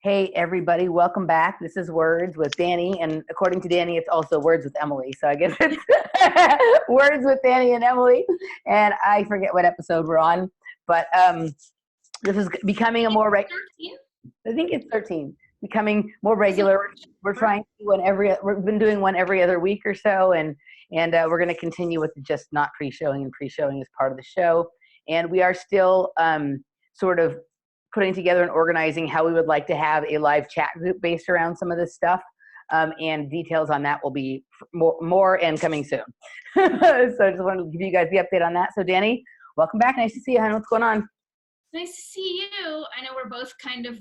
Hey, everybody, welcome back. This is Words with Dani, and according to Dani, it's also Words with Emily. So I guess it's Words with Dani and Emily, and I forget what episode we're on, but this is becoming a more regular. I think it's 13. Becoming more regular. We're trying to do we've been doing one every other week or so, and we're going to continue with just not pre-showing, and pre-showing is part of the show. And we are still sort of putting together and organizing how we would like to have a live chat group based around some of this stuff. And details on that will be more and coming soon. So I just wanted to give you guys the update on that. So Dani, welcome back. Nice to see you, honey. What's going on? Nice to see you. I know we're both kind of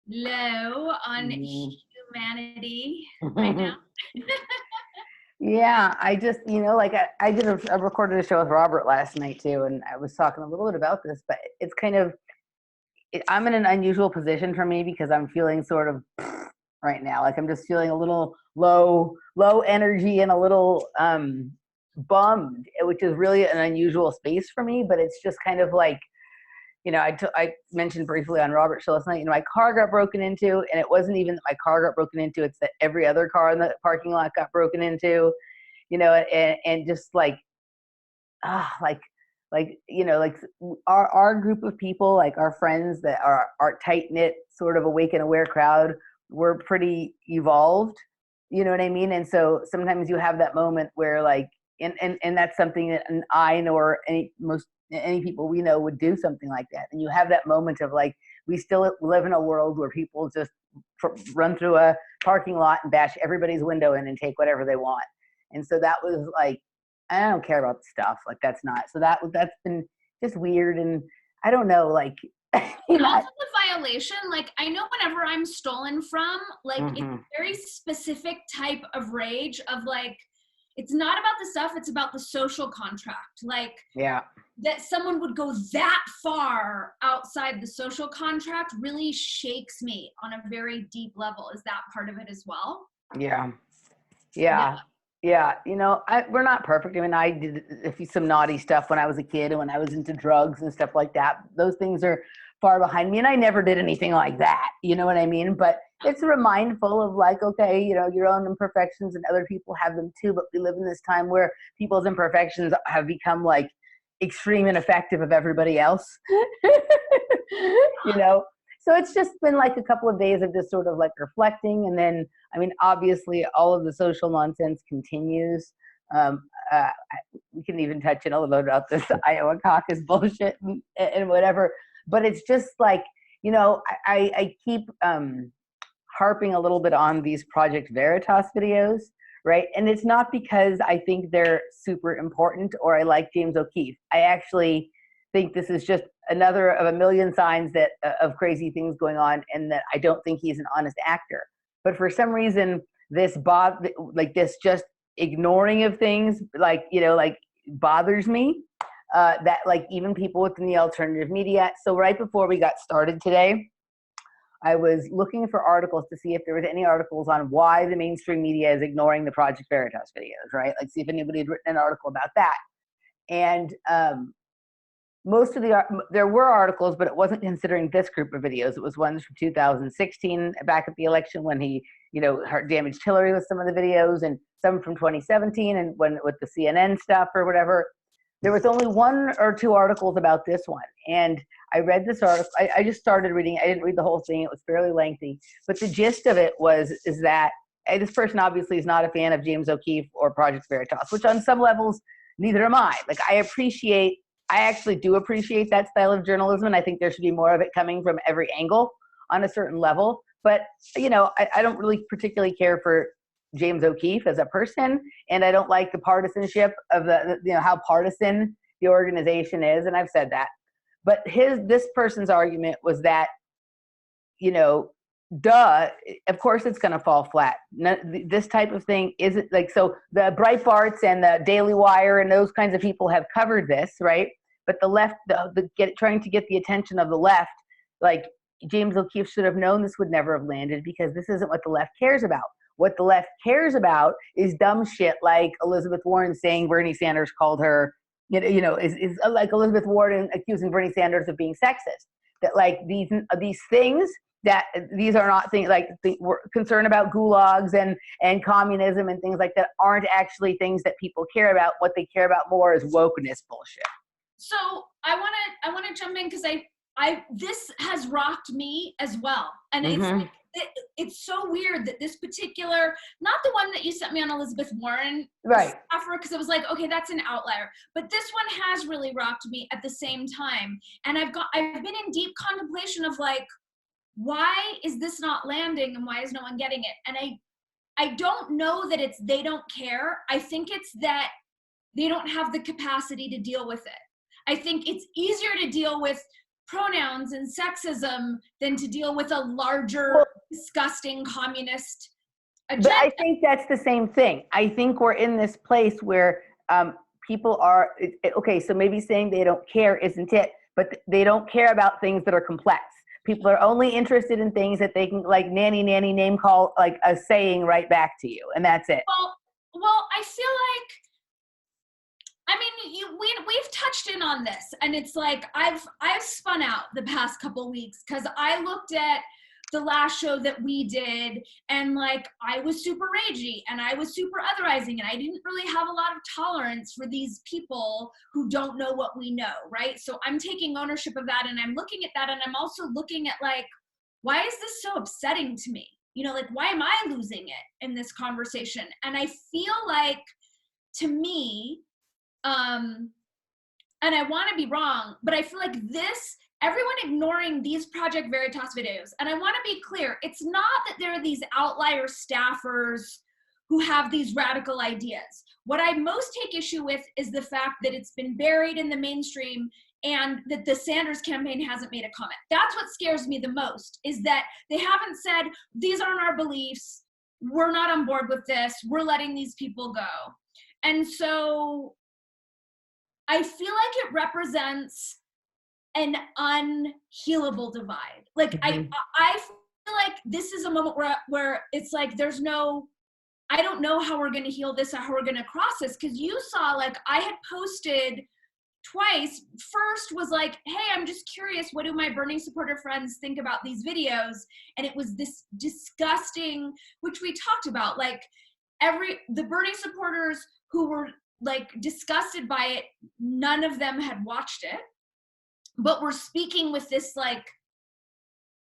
low on humanity right now. Yeah, I just, like I recorded a show with Robert last night too, and I was talking a little bit about this, but it's kind of, I'm in an unusual position for me because I'm feeling sort of right now. Like I'm just feeling a little low energy and a little bummed, which is really an unusual space for me. But it's just kind of like, I mentioned briefly on Robert's show last night, my car got broken into, and it wasn't even that my car got broken into, it's that every other car in the parking lot got broken into, and just like our group of people, like our friends that are tight-knit, sort of awake and aware crowd, we're pretty evolved, you know what I mean? And so sometimes you have that moment where like, and that's something that I know, or any people we know would do something like that. And you have that moment of like, we still live in a world where people just run through a parking lot and bash everybody's window in and take whatever they want. And so that was like, I don't care about the stuff. Like that's not, so that's been just weird. And I don't know, like, also the violation, like I know whenever I'm stolen from, like it's a very specific type of rage of like, it's not about the stuff, it's about the social contract. Like, yeah, that someone would go that far outside the social contract really shakes me on a very deep level. Is that part of it as well? Yeah. We're not perfect. I mean, I did some naughty stuff when I was a kid and when I was into drugs and stuff like that. Those things are far behind me, and I never did anything like that. You know what I mean? But it's mindful of like, okay, your own imperfections and other people have them too. But we live in this time where people's imperfections have become like extreme and effective of everybody else. So it's just been like a couple of days of just sort of like reflecting. And then, I mean, obviously all of the social nonsense continues. We can even touch in a little bit about this Iowa caucus bullshit and whatever, but it's just like, I keep harping a little bit on these Project Veritas videos, right? And it's not because I think they're super important or I like James O'Keefe. I actually think this is just another of a million signs that of crazy things going on, and that I don't think he's an honest actor. But for some reason, this just ignoring of things, like bothers me. That like even people within the alternative media. So right before we got started today, I was looking for articles to see if there was any articles on why the mainstream media is ignoring the Project Veritas videos, right? Like see if anybody had written an article about that. And most of there were articles, but it wasn't considering this group of videos. It was ones from 2016, back at the election when he, damaged Hillary with some of the videos, and some from 2017 and when with the CNN stuff or whatever. There was only one or two articles about this one. And I read this article. I just started reading. I didn't read the whole thing. It was fairly lengthy. But the gist of it is that this person obviously is not a fan of James O'Keefe or Project Veritas, which on some levels, neither am I. Like I actually do appreciate that style of journalism, and I think there should be more of it coming from every angle on a certain level. But, I don't really particularly care for James O'Keefe as a person, and I don't like the partisanship of how partisan the organization is, and I've said that. But this person's argument was that, of course it's going to fall flat. This type of thing isn't like, so the Breitbarts and the Daily Wire and those kinds of people have covered this, right? But the left, trying to get the attention of the left, like James O'Keefe should have known this would never have landed, because this isn't what the left cares about. What the left cares about is dumb shit like Elizabeth Warren saying Bernie Sanders called her, is like Elizabeth Warren accusing Bernie Sanders of being sexist. That like these things that these are not things like we're concerned about gulags and communism and things like that aren't actually things that people care about. What they care about more is wokeness bullshit. So I want to jump in because this has rocked me as well, and it's like, it's so weird that this particular, not the one that you sent me on Elizabeth Warren, right? Because it was like, okay, that's an outlier, but this one has really rocked me at the same time, and I've been in deep contemplation of like, why is this not landing and why is no one getting it? And I don't know that it's they don't care. I think it's that they don't have the capacity to deal with it. I think it's easier to deal with pronouns and sexism than to deal with a larger, disgusting communist agenda. But I think that's the same thing. I think we're in this place where people are, okay, so maybe saying they don't care isn't it, but they don't care about things that are complex. People are only interested in things that they can, like, nanny, name call, like a saying right back to you, and that's it. Well, I feel like, I mean, we've touched in on this, and it's like I've spun out the past couple weeks because I looked at the last show that we did, and like I was super ragey and I was super otherizing, and I didn't really have a lot of tolerance for these people who don't know what we know, right? So I'm taking ownership of that, and I'm looking at that, and I'm also looking at like, why is this so upsetting to me? You know, like, why am I losing it in this conversation? And I feel like, to me, and I want to be wrong, but I feel like everyone ignoring these Project Veritas videos, and I want to be clear, it's not that there are these outlier staffers who have these radical ideas. What I most take issue with is the fact that it's been buried in the mainstream and that the Sanders campaign hasn't made a comment. That's what scares me the most, is that they haven't said, these aren't our beliefs, we're not on board with this, we're letting these people go. And so I feel like it represents an unhealable divide. Like, I feel like this is a moment where it's like, I don't know how we're going to heal this or how we're going to cross this. Because you saw, like, I had posted twice. First was like, hey, I'm just curious, what do my Bernie supporter friends think about these videos? And it was this disgusting, which we talked about, like, the Bernie supporters who were like disgusted by it, none of them had watched it, but were speaking with this like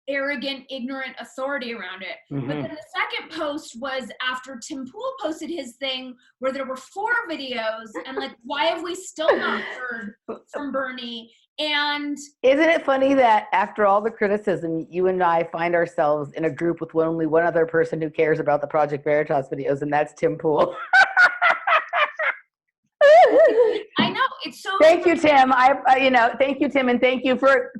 arrogant, ignorant authority around it. But then the second post was after Tim Pool posted his thing where there were 4 videos, and like, why have we still not heard from Bernie? And isn't it funny that after all the criticism, you and I find ourselves in a group with only one other person who cares about the Project Veritas videos, and that's Tim Pool. I know, it's so. Thank you, Tim. Thank you, Tim, and thank you for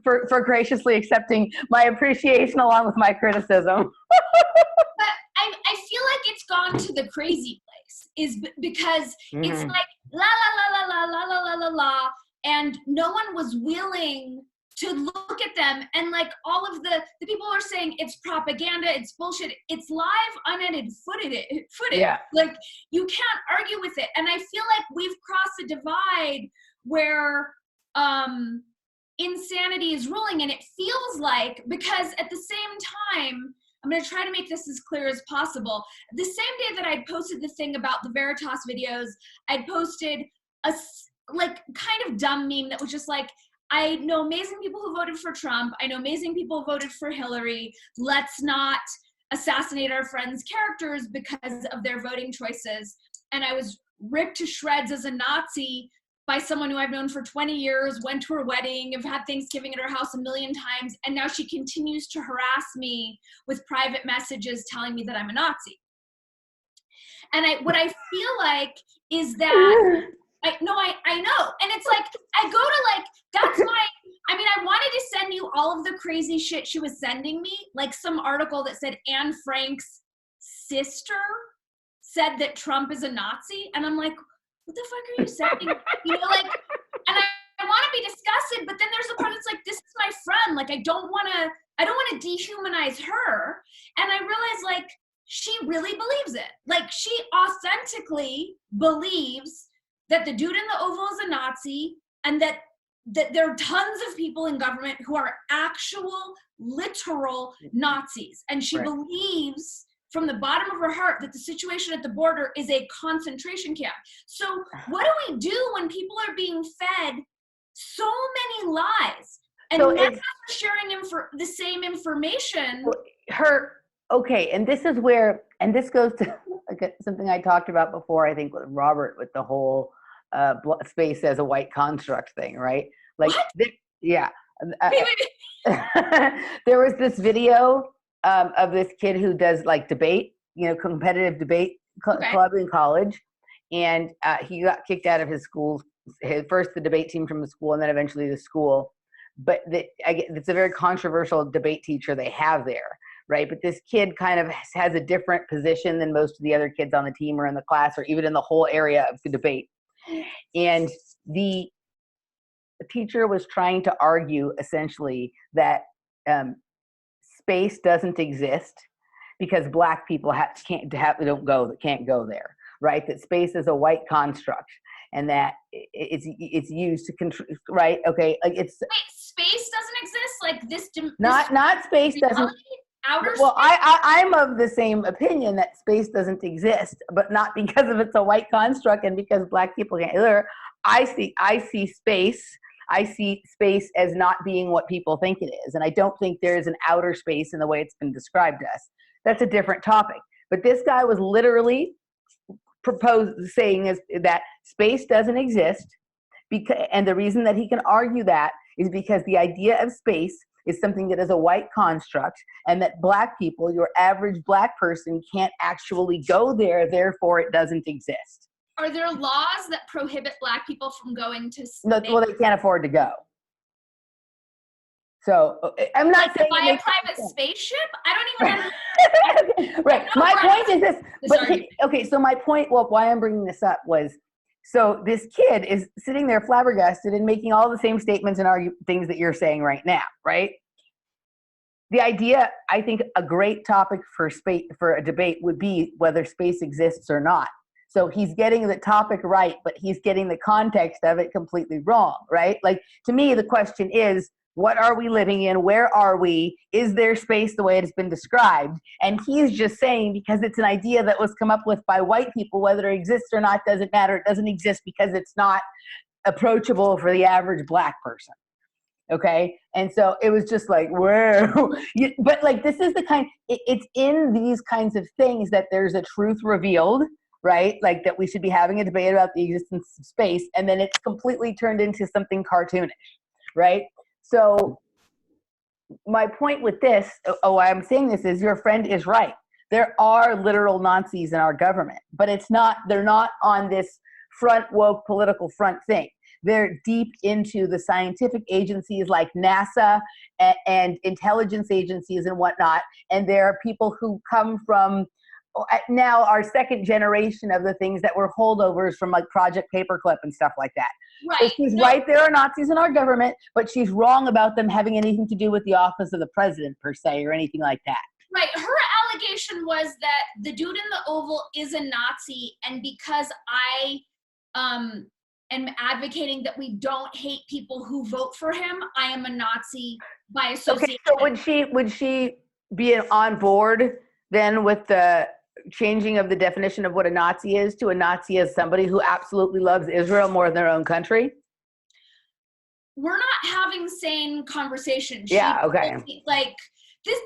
graciously accepting my appreciation along with my criticism. But I feel like it's gone to the crazy place, because it's like la la la la la la la la la, and no one was willing to look at them, and like all of the people are saying it's propaganda, it's bullshit, it's live unedited footage. Yeah. Like, you can't argue with it. And I feel like we've crossed a divide where insanity is ruling, and it feels like, because at the same time, I'm going to try to make this as clear as possible. The same day that I'd posted the thing about the Veritas videos, I'd posted a like kind of dumb meme that was just like, I know amazing people who voted for Trump. I know amazing people who voted for Hillary. Let's not assassinate our friends' characters because of their voting choices. And I was ripped to shreds as a Nazi by someone who I've known for 20 years, went to her wedding, have had Thanksgiving at her house a million times, and now she continues to harass me with private messages telling me that I'm a Nazi. And what I feel like is that I know. And it's like, I go to like, I wanted to send you all of the crazy shit she was sending me, like some article that said Anne Frank's sister said that Trump is a Nazi. And I'm like, what the fuck are you saying? You know, like, and I want to be disgusted, but then there's a part that's like, this is my friend. Like, I don't want to dehumanize her. And I realized, like, she really believes it. Like, she authentically believes that the dude in the Oval is a Nazi, and that that there are tons of people in government who are actual, literal Nazis. And she believes from the bottom of her heart that the situation at the border is a concentration camp. So what do we do when people are being fed so many lies? And so not sharing the same information. Okay, and this is where, and this goes to something I talked about before, I think with Robert, with the whole space as a white construct thing, right? Like, yeah. There was this video of this kid who does like debate, competitive debate club in college, and he got kicked out of his school, first the debate team from the school, and then eventually the school. But it's a very controversial debate teacher they have there, right? But this kid kind of has a different position than most of the other kids on the team or in the class or even in the whole area of the debate. And the teacher was trying to argue essentially that space doesn't exist because Black people can't go there, right? That space is a white construct, and that it's used to control, right? Okay, like it's. Wait, space doesn't exist, like this. Not space doesn't. Outer well, space? I'm of the same opinion that space doesn't exist, but not because of it's a white construct and because Black people can't either. I see space. I see space as not being what people think it is, and I don't think there is an outer space in the way it's been described to us. That's a different topic. But this guy was literally saying is that space doesn't exist, and the reason that he can argue that is because the idea of space is something that is a white construct, and that Black people, your average Black person, can't actually go there, therefore it doesn't exist. Are there laws that prohibit Black people from going to space? No, well, they can't afford to go. So I'm not saying buy a private spaceship. I don't even understand. Right. My point is this. But okay, so my point, well, why I'm bringing this up was, so this kid is sitting there flabbergasted and making all the same statements and things that you're saying right now, right? The idea, I think, a great topic for a debate would be whether space exists or not. So he's getting the topic right, but he's getting the context of it completely wrong, right? Like, to me, the question is, what are we living in? Where are we? Is there space the way it has been described? And he's just saying, because it's an idea that was come up with by white people, whether it exists or not doesn't matter. It doesn't exist because it's not approachable for the average Black person. Okay? And so it was just like, whoa. But like, this is the kind, it's in these kinds of things that there's a truth revealed, right? Like that we should be having a debate about the existence of space, and then it's completely turned into something cartoonish, right? So my point with this, why I'm saying this is, your friend is right. There are literal Nazis in our government, but they're not on this front woke political front thing. They're deep into the scientific agencies like NASA and intelligence agencies and whatnot. And there are people who come from now our second generation of the things that were holdovers from like Project Paperclip and stuff like that. Right. So she's right, there are Nazis in our government, but she's wrong about them having anything to do with the office of the president per se or anything like that. Right. Her allegation was that the dude in the Oval is a Nazi, and because I am advocating that we don't hate people who vote for him, I am a Nazi by association. Okay, so would she be on board then with the changing of the definition of what a Nazi is to a Nazi as somebody who absolutely loves Israel more than their own country? We're not having sane conversations. Yeah, okay. Like this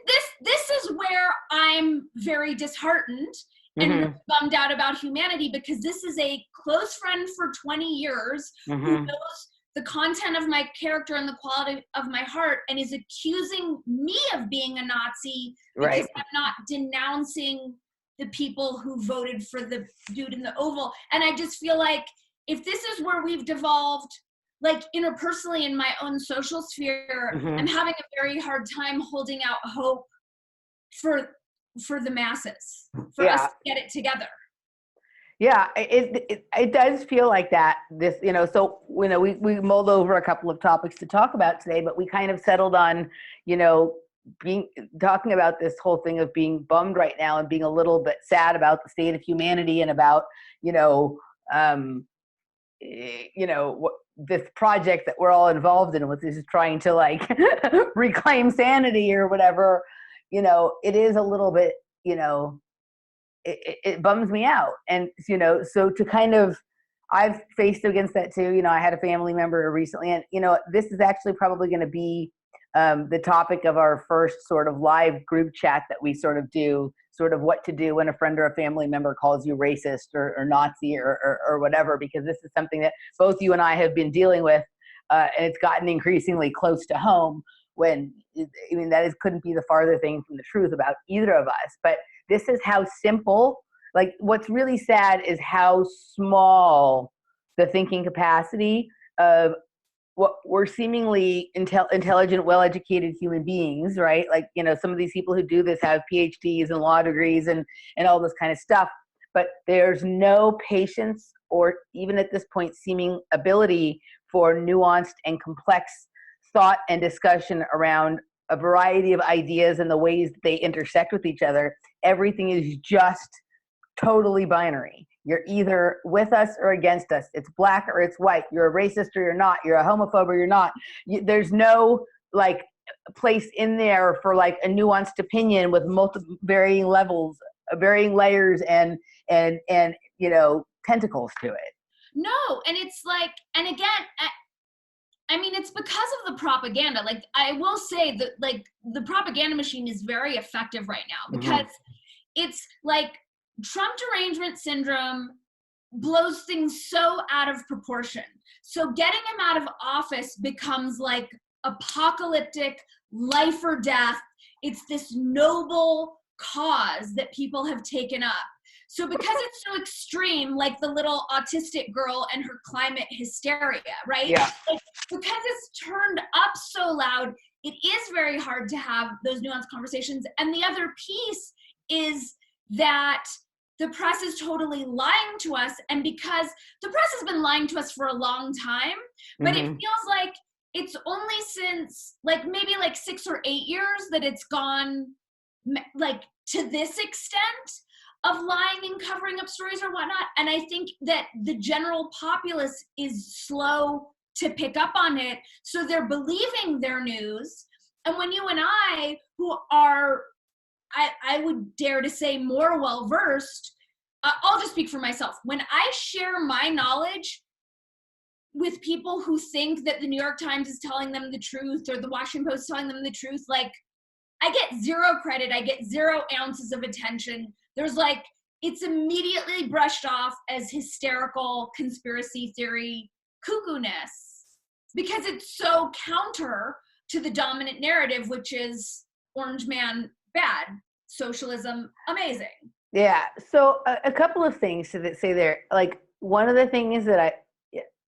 is where I'm very disheartened and bummed out about humanity, because this is a close friend for 20 years who knows the content of my character and the quality of my heart, and is accusing me of being a Nazi because I'm not denouncing the people who voted for the dude in the Oval. And I just feel like if this is where we've devolved, like interpersonally in my own social sphere, I'm having a very hard time holding out hope for the masses, for us to get it together. Yeah, it does feel like that. This, so we mulled over a couple of topics to talk about today, but we kind of settled on, talking about this whole thing of being bummed right now and being a little bit sad about the state of humanity and about, this project that we're all involved in, which is trying to like reclaim sanity or whatever, you know, it is a little bit, you know, it bums me out. And, you know, so to kind of, I've faced against that too. You know, I had a family member recently, and, you know, this is actually probably going to be the topic of our first sort of live group chat that we sort of do, sort of what to do when a friend or a family member calls you racist or Nazi or whatever, because this is something that both you and I have been dealing with, and it's gotten increasingly close to home when, I mean, couldn't be the farther thing from the truth about either of us. But this is how simple, like what's really sad is how small the thinking capacity of what we're seemingly intelligent, well-educated human beings, right? Like, you know, some of these people who do this have PhDs and law degrees and all this kind of stuff, but there's no patience or even at this point seeming ability for nuanced and complex thought and discussion around a variety of ideas and the ways that they intersect with each other. Everything is just totally binary. You're either with us or against us. It's black or it's white. You're a racist or you're not. You're a homophobe or you're not. There's no like place in there for like a nuanced opinion with multiple varying levels, varying layers and you know, tentacles to it. No, and it's like, and again, I mean, it's because of the propaganda. Like, I will say that, like, the propaganda machine is very effective right now because it's like Trump derangement syndrome blows things so out of proportion. So getting him out of office becomes like apocalyptic, life or death. It's this noble cause that people have taken up. So because it's so extreme, like the little autistic girl and her climate hysteria, right? Yeah. Like, because it's turned up so loud, it is very hard to have those nuanced conversations. And the other piece is that the press is totally lying to us. And because the press has been lying to us for a long time, but it feels like it's only since like maybe like 6 or 8 years that it's gone like to this extent of lying and covering up stories or whatnot. And I think that the general populace is slow to pick up on it. So they're believing their news. And when you and I, who are, I would dare to say more well-versed, I'll just speak for myself. When I share my knowledge with people who think that the New York Times is telling them the truth or the Washington Post is telling them the truth, like, I get zero credit. I get 0 ounces of attention. There's like, it's immediately brushed off as hysterical conspiracy theory cuckoo-ness because it's so counter to the dominant narrative, which is orange man bad, socialism amazing. Yeah. So a couple of things to say there. Like, one of the things that I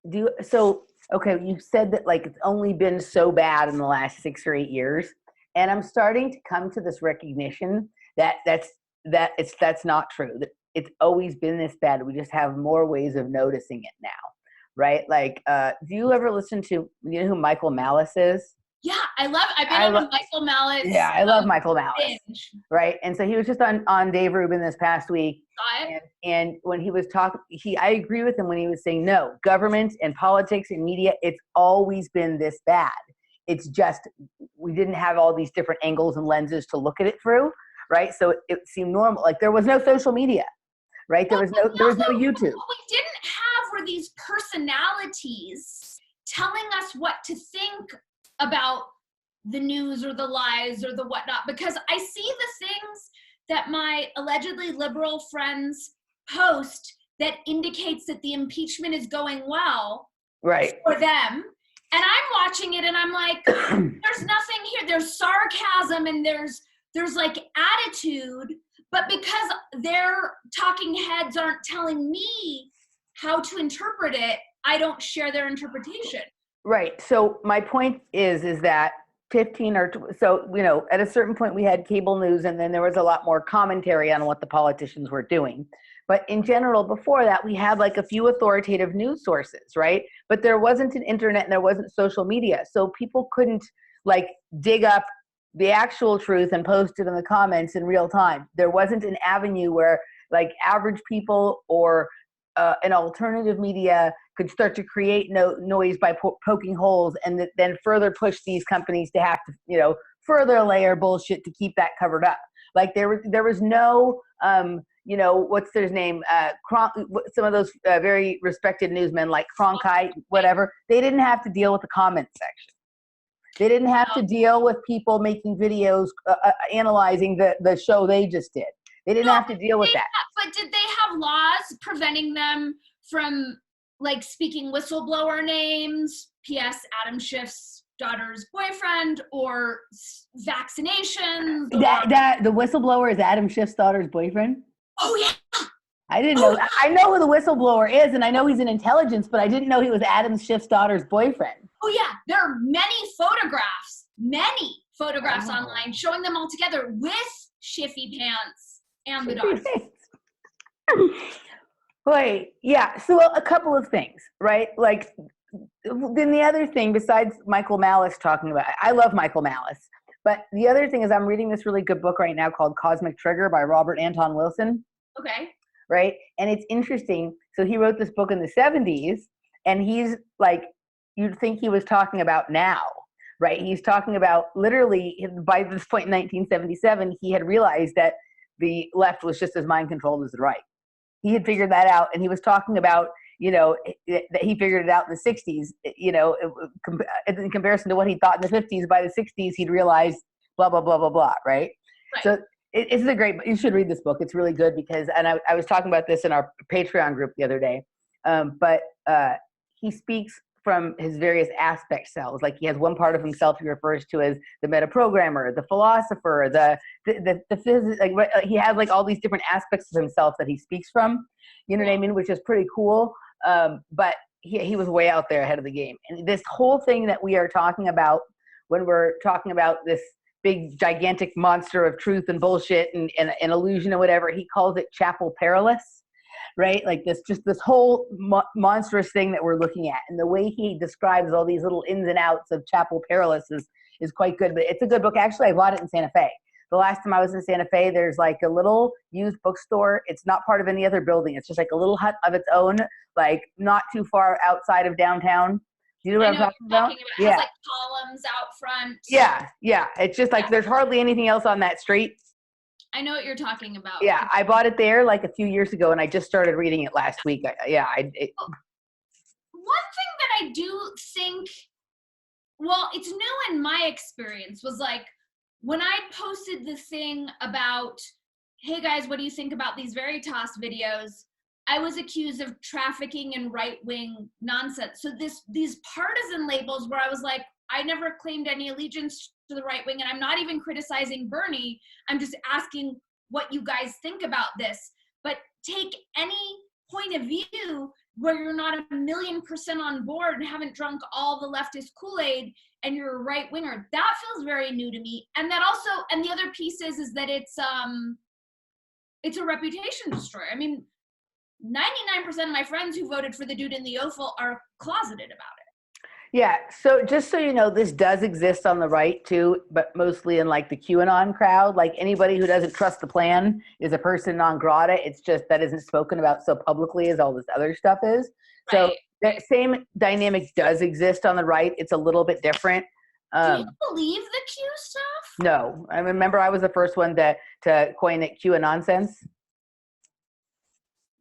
do. So, okay, you said that like it's only been so bad in the last 6 or 8 years. And I'm starting to come to this recognition that that's not true. That it's always been this bad. We just have more ways of noticing it now, right? Like, do you ever listen to, you know who Michael Malice is? Yeah, I've been on a Michael Malice. Yeah, I love Michael Malice. Binge. Right, and so he was just on Dave Rubin this past week, and when he was talking, I agree with him when he was saying, no, government and politics and media, it's always been this bad. It's just we didn't have all these different angles and lenses to look at it through, right? So it seemed normal. Like, there was no social media, right? There was no YouTube. What we didn't have were these personalities telling us what to think about the news or the lies or the whatnot, because I see the things that my allegedly liberal friends post that indicates that the impeachment is going well, right, for them. And I'm watching it and I'm like, there's nothing here. There's sarcasm and there's like attitude, but because their talking heads aren't telling me how to interpret it, I don't share their interpretation. Right. So my point is that 15 or so, you know, at a certain point we had cable news, and then there was a lot more commentary on what the politicians were doing. But in general, before that, we had like a few authoritative news sources, right? But there wasn't an internet and there wasn't social media. So people couldn't like dig up the actual truth and post it in the comments in real time. There wasn't an avenue where like average people or an alternative media could start to create noise by poking holes, and then further push these companies to have to, you know, further layer bullshit to keep that covered up. Like there was no, you know, what's his name? Some of those very respected newsmen like Cronkite, whatever, they didn't have to deal with the comment section. They didn't have to deal with people making videos analyzing the show they just did. They didn't have to deal with that. But did they have laws preventing them from like speaking whistleblower names? P.S. Adam Schiff's daughter's boyfriend, or vaccinations? That the whistleblower is Adam Schiff's daughter's boyfriend? Oh yeah. I didn't know. I know who the whistleblower is, and I know he's in intelligence, but I didn't know he was Adam Schiff's daughter's boyfriend. Oh yeah, there are many photographs online showing them all together with Schiffy pants and the daughter. Wait, yeah. So a couple of things, right? Like, then the other thing, besides Michael Malice talking about, I love Michael Malice, but the other thing is I'm reading this really good book right now called Cosmic Trigger by Robert Anton Wilson. Okay. Right? And it's interesting. So he wrote this book in the 70s, and he's like, you'd think he was talking about now, right? He's talking about literally by this point in 1977, he had realized that the left was just as mind controlled as the right. He had figured that out, and he was talking about, you know, that he figured it out in the 60s, you know, in comparison to what he thought in the 50s. By the 60s, he'd realized blah, blah, blah, blah, blah, right? So it's a great, you should read this book. It's really good because, and I was talking about this in our Patreon group the other day, but he speaks from his various aspect selves. Like he has one part of himself he refers to as the metaprogrammer, the philosopher, the physicist. Like he has like all these different aspects of himself that he speaks from, you know what I mean? Which is pretty cool. But he was way out there ahead of the game. And this whole thing that we are talking about when we're talking about this big gigantic monster of truth and bullshit and illusion or whatever, he calls it chapel perilous. Right? Like this whole monstrous thing that we're looking at. And the way he describes all these little ins and outs of Chapel Perilous is quite good. But it's a good book. Actually, I bought it in Santa Fe. The last time I was in Santa Fe, there's like a little used bookstore. It's not part of any other building. It's just like a little hut of its own, like not too far outside of downtown. Do you know what I'm talking about? It has like columns out front. Yeah. It's just like there's hardly anything else on that street. I know what you're talking about. Yeah, I bought it there like a few years ago, and I just started reading it last week. One thing that I do think, well, it's new in my experience, was like when I posted the thing about, hey guys, what do you think about these Veritas videos? I was accused of trafficking in right-wing nonsense. So these partisan labels where I was like, I never claimed any allegiance to the right wing, and I'm not even criticizing Bernie. I'm just asking what you guys think about this. But take any point of view where you're not 1,000,000% on board and haven't drunk all the leftist Kool-Aid and you're a right winger. That feels very new to me. And that also, and the other piece is that it's a reputation destroyer. I mean, 99% of my friends who voted for the dude in the Oval are closeted about it. Yeah, so just so you know, this does exist on the right too, but mostly in like the QAnon crowd. Like anybody who doesn't trust the plan is a person non grata. It's just that isn't spoken about so publicly as all this other stuff is. Right. So that same dynamic does exist on the right. It's a little bit different. Do you believe the Q stuff? No, I remember I was the first one to coin it QAnonsense.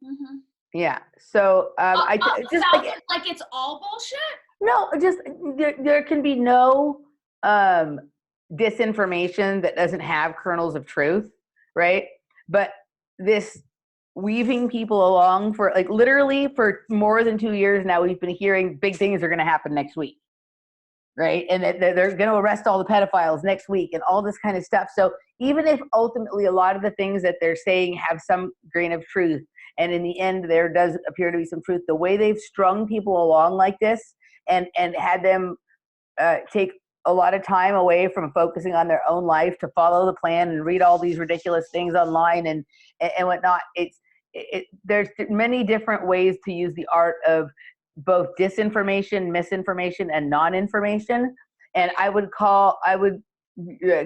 Mm-hmm. Yeah. So I just like it's all bullshit. No, just there can be no disinformation that doesn't have kernels of truth, right? But this weaving people along for like literally for more than 2 years now, we've been hearing big things are going to happen next week, right? And that they're going to arrest all the pedophiles next week and all this kind of stuff. So even if ultimately a lot of the things that they're saying have some grain of truth, and in the end there does appear to be some truth, the way they've strung people along like this, and had them take a lot of time away from focusing on their own life to follow the plan and read all these ridiculous things online and whatnot. There's many different ways to use the art of both disinformation, misinformation, and non-information. And I would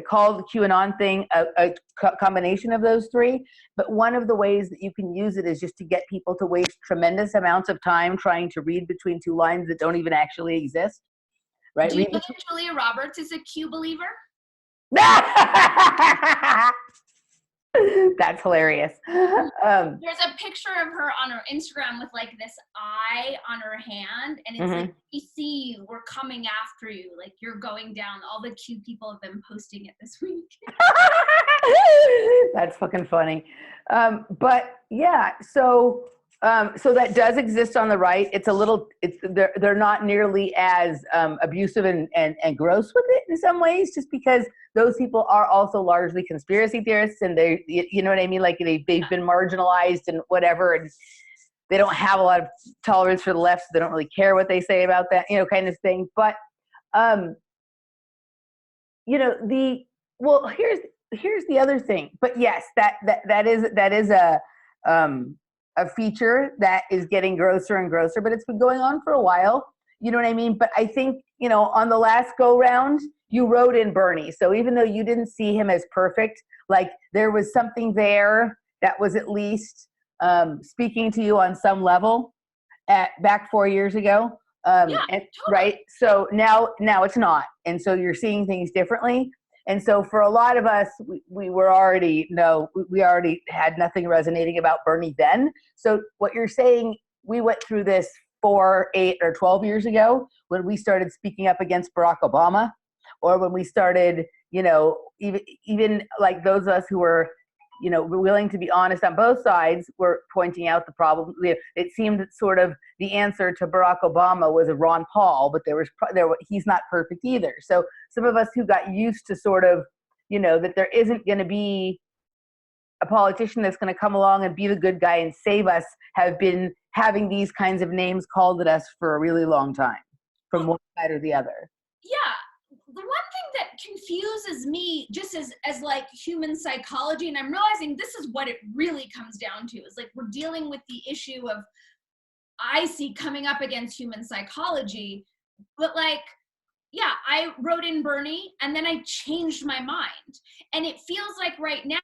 call the QAnon thing a combination of those three. But one of the ways that you can use it is just to get people to waste tremendous amounts of time trying to read between two lines that don't even actually exist. Right? Do you know that Julia Roberts is a Q believer? That's hilarious. There's a picture of her on her Instagram with like this eye on her hand, and it's like, we see you, we're coming after you, like you're going down. All the Q people have been posting it this week. That's fucking funny. But yeah, so that does exist on the right. It's a little, they're not nearly as abusive and gross with it in some ways, just because those people are also largely conspiracy theorists, and they, you know what I mean? Like they've been marginalized and whatever, and they don't have a lot of tolerance for the left, so they don't really care what they say about that, kind of thing. But, here's the other thing. But yes, that is a feature that is getting grosser and grosser, but it's been going on for a while. You know what I mean? But I think, on the last go round, you wrote in Bernie. So even though you didn't see him as perfect, like there was something there that was at least speaking to you on some level back 4 years ago. Totally. Right. So now it's not. And so you're seeing things differently. And so for a lot of us, we already had nothing resonating about Bernie then. So what you're saying, we went through this 4, 8, or 12 years ago when we started speaking up against Barack Obama, or when we started, even like those of us who were, willing to be honest on both sides, were pointing out the problem. It seemed that sort of the answer to Barack Obama was a Ron Paul, but he's not perfect either. So some of us who got used to sort of, that there isn't going to be a politician that's going to come along and be the good guy and save us, have been having these kinds of names called at us for a really long time, from one side or the other. Yeah. The one thing that confuses me, just as like human psychology, and I'm realizing this is what it really comes down to, is like we're dealing with the issue of, I see coming up against human psychology, but like, yeah, I wrote in Bernie and then I changed my mind. And it feels like right now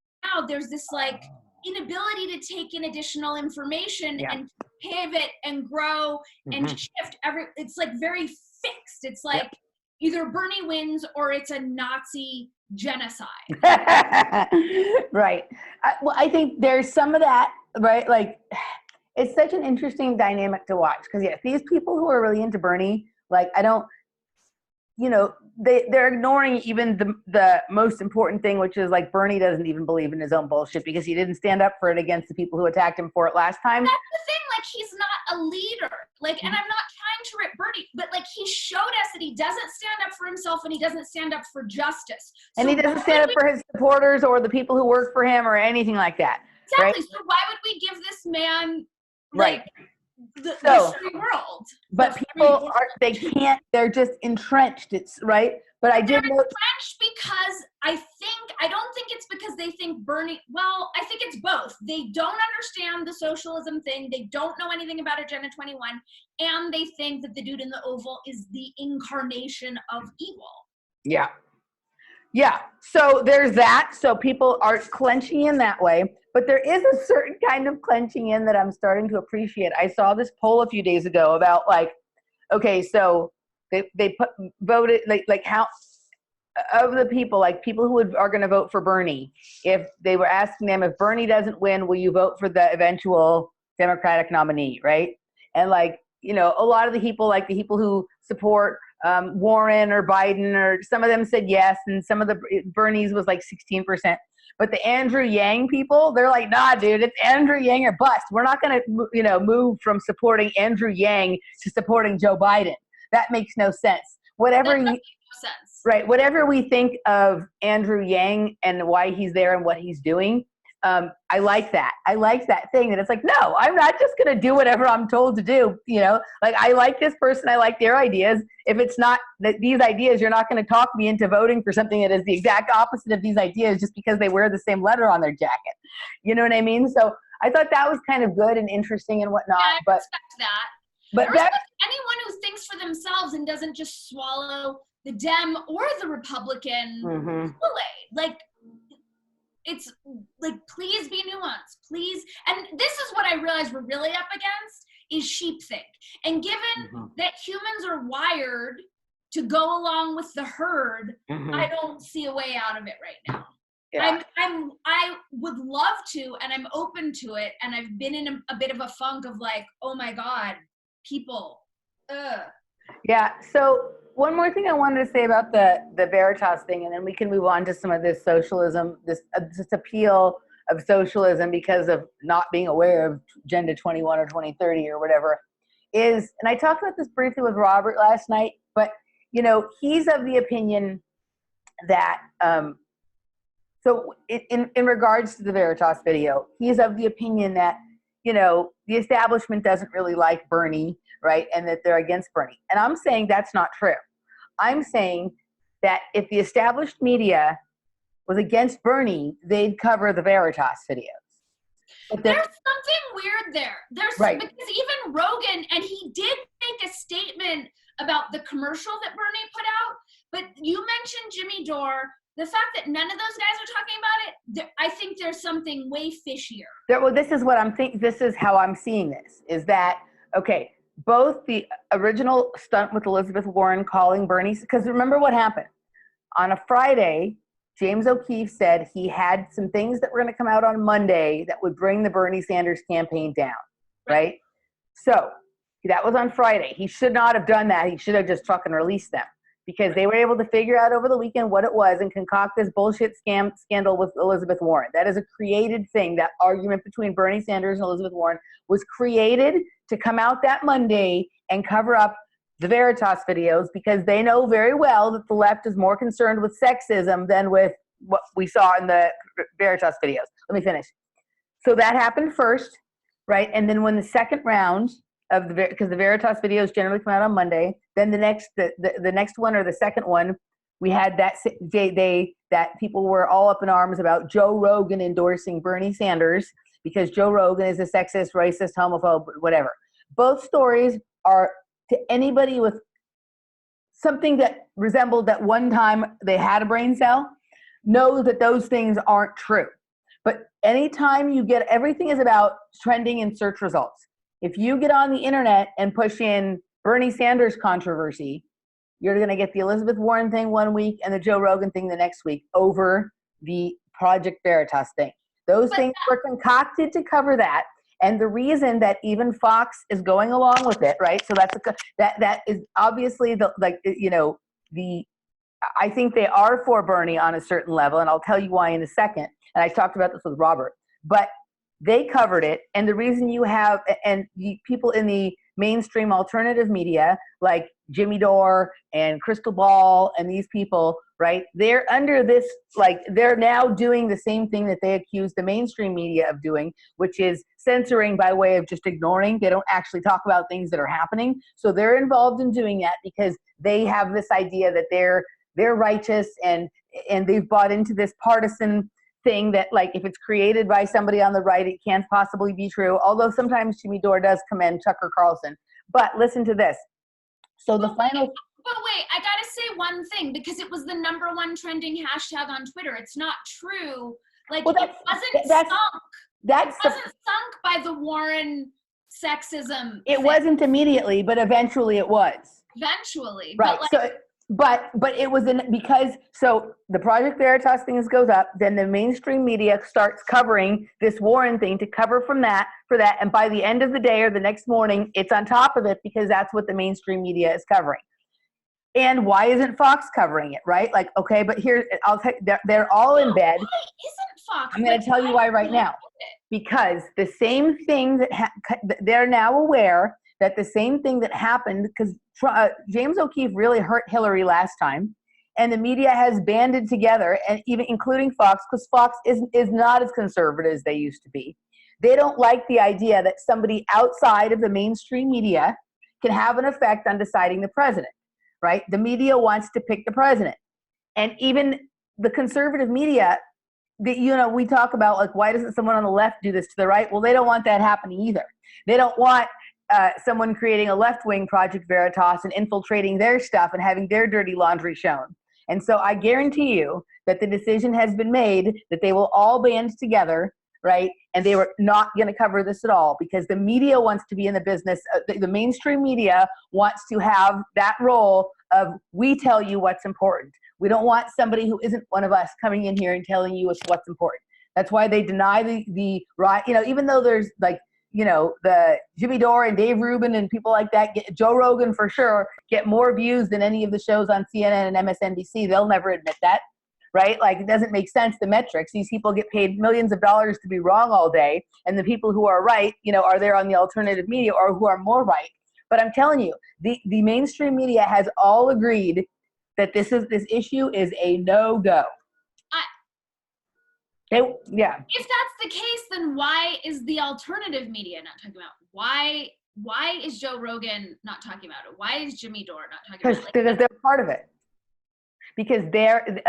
there's this like inability to take in additional information and pivot and grow and shift. It's like very fixed. It's like either Bernie wins or it's a Nazi genocide. Right. Well, I think there's some of that, right? Like, it's such an interesting dynamic to watch, because yes, these people who are really into Bernie, like they're ignoring even the most important thing, which is like Bernie doesn't even believe in his own bullshit because he didn't stand up for it against the people who attacked him for it last time. That's the thing, like he's not a leader. Like, and I'm not trying to rip Bernie, but like he showed us that he doesn't stand up for himself and he doesn't stand up for justice. And he doesn't stand up for his supporters or the people who work for him or anything like that. Exactly. Right? So why would we give this man right. the free world? But people they're just entrenched. It's right. But I did know entrenched because I don't think it's because they think Bernie, well, I think it's both. They don't understand the socialism thing. They don't know anything about Agenda 21. And they think that the dude in the Oval is the incarnation of evil. Yeah. Yeah. So there's that. So people are clenching in that way. But there is a certain kind of clenching in that I'm starting to appreciate. I saw this poll a few days ago about like, okay, so they voted like how of the people, like people who are going to vote for Bernie, if they were asking them, if Bernie doesn't win, will you vote for the eventual Democratic nominee, right? And like, a lot of the people, like the people who support Warren or Biden, or some of them said yes, and some of the Bernie's was like 16%. But the Andrew Yang people, they're like, nah, dude, it's Andrew Yang or bust. We're not going to, move from supporting Andrew Yang to supporting Joe Biden. That makes no sense. Whatever we think of Andrew Yang and why he's there and what he's doing, I like that. I like that thing that it's like, no, I'm not just going to do whatever I'm told to do. Like I like this person. I like their ideas. If it's not these ideas, you're not going to talk me into voting for something that is the exact opposite of these ideas just because they wear the same letter on their jacket. You know what I mean? So I thought that was kind of good and interesting and whatnot. Yeah, I respect that. But I respect anyone who thinks for themselves and doesn't just swallow the Dem or the Republican Kool-Aid. Like, it's like, please be nuanced, please. And this is what I realize we're really up against is sheepthink. And given that humans are wired to go along with the herd, I don't see a way out of it right now. Yeah. I would love to, and I'm open to it. And I've been in a bit of a funk of like, oh my God, people, Yeah. So one more thing I wanted to say about the Veritas thing, and then we can move on to some of this socialism, this appeal of socialism because of not being aware of Agenda 21 or 2030 or whatever is, and I talked about this briefly with Robert last night, but you know, he's of the opinion that, so in regards to the Veritas video, he's of the opinion that, you know, the establishment doesn't really like Bernie, right? And that they're against Bernie. And I'm saying that's not true. I'm saying that if the established media was against Bernie, they'd cover the Veritas videos. But there's something weird there. There's right. Because even Rogan, and he did make a statement about the commercial that Bernie put out, but you mentioned Jimmy Dore. The fact that none of those guys are talking about it, I think there's something way fishier. Well, this is what I'm thinking. This is how I'm seeing this, is that, okay, both the original stunt with Elizabeth Warren calling Bernie, because remember what happened. On a Friday, James O'Keefe said he had some things that were going to come out on Monday that would bring the Bernie Sanders campaign down, right? So that was on Friday. He should not have done that. He should have just fucking released them, because they were able to figure out over the weekend what it was and concoct this bullshit scandal with Elizabeth Warren. That is a created thing. That argument between Bernie Sanders and Elizabeth Warren was created to come out that Monday and cover up the Veritas videos, because they know very well that the left is more concerned with sexism than with what we saw in the Veritas videos. Let me finish. So that happened first, right? And then when the second round of because the Veritas videos generally come out on Monday, then the next one, or the second one, we had that that people were all up in arms about Joe Rogan endorsing Bernie Sanders because Joe Rogan is a sexist, racist, homophobe, whatever. Both stories are, to anybody with something that resembled that one time they had a brain cell, knows that those things aren't true. But anytime you get, everything is about trending in search results. If you get on the internet and push in Bernie Sanders controversy, you're going to get the Elizabeth Warren thing one week and the Joe Rogan thing the next week over the Project Veritas thing. Those things were concocted to cover that. And the reason that even Fox is going along with it, right? So that is obviously I think they are for Bernie on a certain level, and I'll tell you why in a second. And I talked about this with Robert, but they covered it. And the reason you have, and people in the mainstream alternative media, like Jimmy Dore and Crystal Ball and these people, right? They're under this, like, they're now doing the same thing that they accuse the mainstream media of doing, which is censoring by way of just ignoring. They don't actually talk about things that are happening. So they're involved in doing that because they have this idea that they're righteous, and they've bought into this partisan thing that, like, if it's created by somebody on the right, it can't possibly be true. Although sometimes Jimmy Dore does commend Tucker Carlson. But listen to this. So the final... But wait, I gotta say one thing, because it was the #1 trending hashtag on Twitter. It's not true. Like, it wasn't sunk by the Warren sexism. It wasn't immediately, but eventually it was. Eventually. Right. But it was because the Project Veritas thing goes up, then the mainstream media starts covering this Warren thing to cover for that, and by the end of the day or the next morning, it's on top of it because that's what the mainstream media is covering. And why isn't Fox covering it, right? Like, okay, but they're all in bed. Why isn't Fox? I'm going to tell you why right now. Because the same thing they're now aware that the same thing that happened, because James O'Keefe really hurt Hillary last time, and the media has banded together, and even including Fox, because Fox is not as conservative as they used to be. They don't like the idea that somebody outside of the mainstream media can have an effect on deciding the president, right? The media wants to pick the president. And even the conservative media, we talk about, like, why doesn't someone on the left do this to the right? Well, they don't want that happening either. They don't want someone creating a left-wing Project Veritas and infiltrating their stuff and having their dirty laundry shown. And so I guarantee you that the decision has been made that they will all band together, right? And they were not going to cover this at all because the media wants to be in the business. The mainstream media wants to have that role of we tell you what's important. We don't want somebody who isn't one of us coming in here and telling you what's important. That's why they deny the right, even though there's like, the Jimmy Dore and Dave Rubin and people like that, Joe Rogan for sure, get more views than any of the shows on CNN and MSNBC. They'll never admit that, right? Like, it doesn't make sense, the metrics. These people get paid millions of dollars to be wrong all day, and the people who are right, are there on the alternative media or who are more right. But I'm telling you, the mainstream media has all agreed that this issue is a no-go. Yeah. If that's the case, then why is the alternative media not talking about it? Why is Joe Rogan not talking about it? Why is Jimmy Dore not talking about it? Because they're part of it. Because they're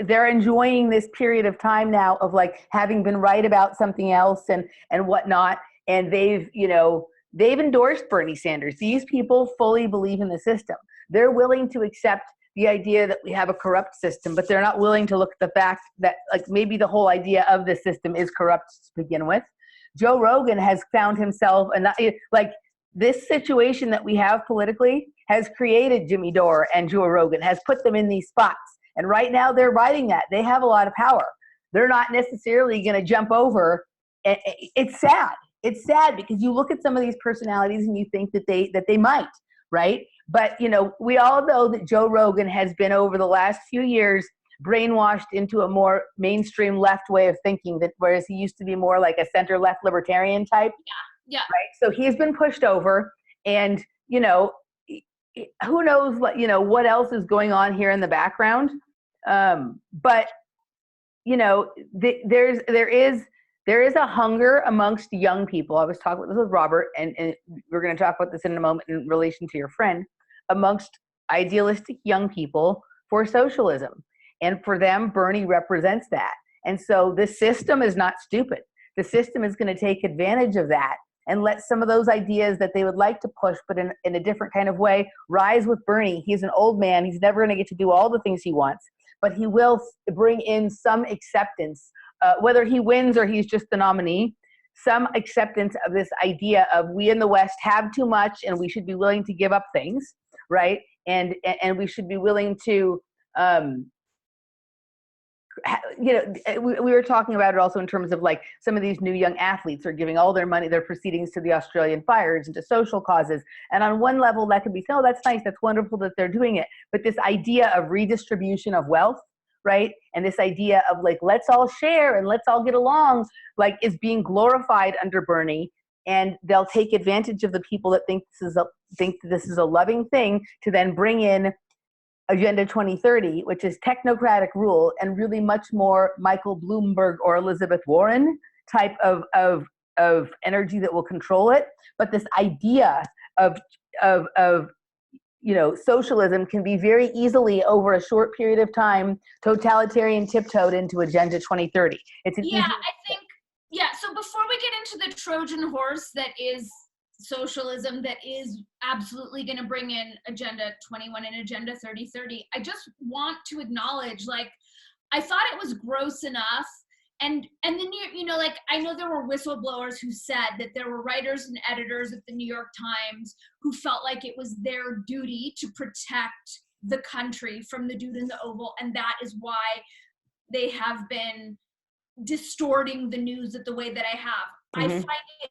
they're enjoying this period of time now of like having been right about something else and whatnot. And they've endorsed Bernie Sanders. These people fully believe in the system. They're willing to accept the idea that we have a corrupt system, but they're not willing to look at the fact that like maybe the whole idea of the system is corrupt to begin with. Joe Rogan has found himself, and like this situation that we have politically has created Jimmy Dore and Joe Rogan, has put them in these spots. And right now they're riding that. They have a lot of power. They're not necessarily going to jump over. It's sad. It's sad because you look at some of these personalities and you think that they might, right? But, we all know that Joe Rogan has been over the last few years brainwashed into a more mainstream left way of thinking, that whereas he used to be more like a center left libertarian type. Yeah. Right. So he's been pushed over, and, who knows what else is going on here in the background. But, there is a hunger amongst young people. I was talking with Robert, and we're going to talk about this in a moment in relation to your friend, amongst idealistic young people for socialism. And for them, Bernie represents that. And so the system is not stupid. The system is going to take advantage of that and let some of those ideas that they would like to push, but in a different kind of way, rise with Bernie. He's an old man. He's never going to get to do all the things he wants, but he will bring in some acceptance, whether he wins or he's just the nominee, some acceptance of this idea of we in the West have too much and we should be willing to give up things, right? And we should be willing to, we were talking about it also in terms of like some of these new young athletes are giving all their money, their proceedings to the Australian fires and to social causes. And on one level that could be, oh, that's nice, that's wonderful that they're doing it. But this idea of redistribution of wealth, right? And this idea of like, let's all share and let's all get along, like is being glorified under Bernie. And they'll take advantage of the people that think this is a loving thing to then bring in Agenda 2030, which is technocratic rule and really much more Michael Bloomberg or Elizabeth Warren type of energy that will control it. But this idea of socialism can be very easily over a short period of time totalitarian tiptoed into Agenda 2030. It's an so before we get into the Trojan horse that is socialism, that is absolutely going to bring in Agenda 21 and Agenda 3030, I just want to acknowledge, like, I thought it was gross enough. And then, I know there were whistleblowers who said that there were writers and editors at the New York Times who felt like it was their duty to protect the country from the dude in the Oval. And that is why they have been distorting the news the way that I have. Mm-hmm. I find it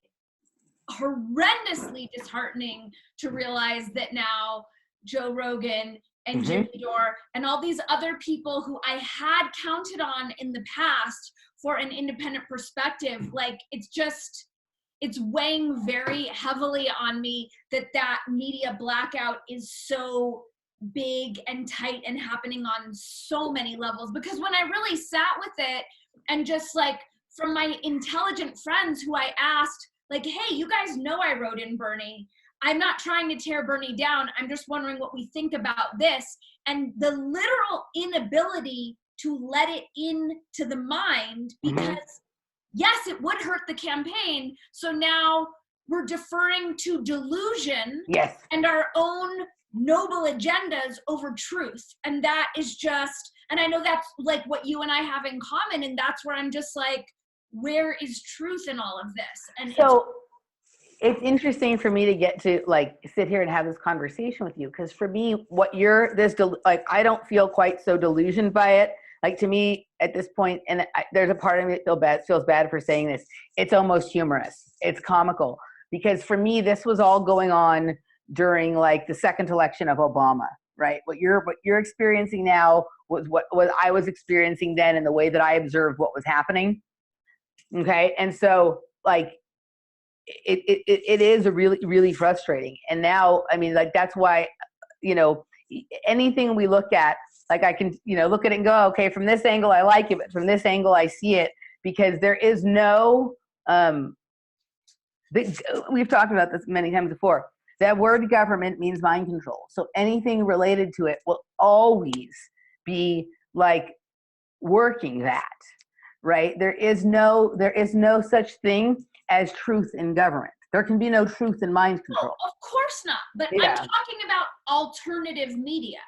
horrendously disheartening to realize that now Joe Rogan and Jimmy Dore and all these other people who I had counted on in the past for an independent perspective, like it's weighing very heavily on me that media blackout is so big and tight and happening on so many levels. Because when I really sat with it and just like from my intelligent friends who I asked, like, hey, you guys know I wrote in Bernie. I'm not trying to tear Bernie down. I'm just wondering what we think about this. And the literal inability to let it into the mind because, yes, it would hurt the campaign. So now we're deferring to delusion Yes. and our own noble agendas over truth. And that is just, and I know that's like what you and I have in common, and that's where I'm just like, where is truth in all of this? And so it's interesting for me to get to like sit here and have this conversation with you, because for me, what you're this like, I don't feel quite so delusioned by it. Like, to me at this point, and there's a part of me that feels bad for saying this, it's almost humorous. It's comical, because for me, this was all going on during like the second election of Obama, right? What you're experiencing now was what I was experiencing then, in the way that I observed what was happening. Okay. And so like, it is a really, really frustrating. And now, I mean, like, that's why, you know, anything we look at, like, I can, you know, look at it and go, okay, from this angle, I like it, but from this angle, I see it, because there is no, we've talked about this many times before. That word government means mind control. So anything related to it will always be like working that, right? There is no such thing as truth in government. There can be no truth in mind control. No, of course not. But yeah. I'm talking about alternative media.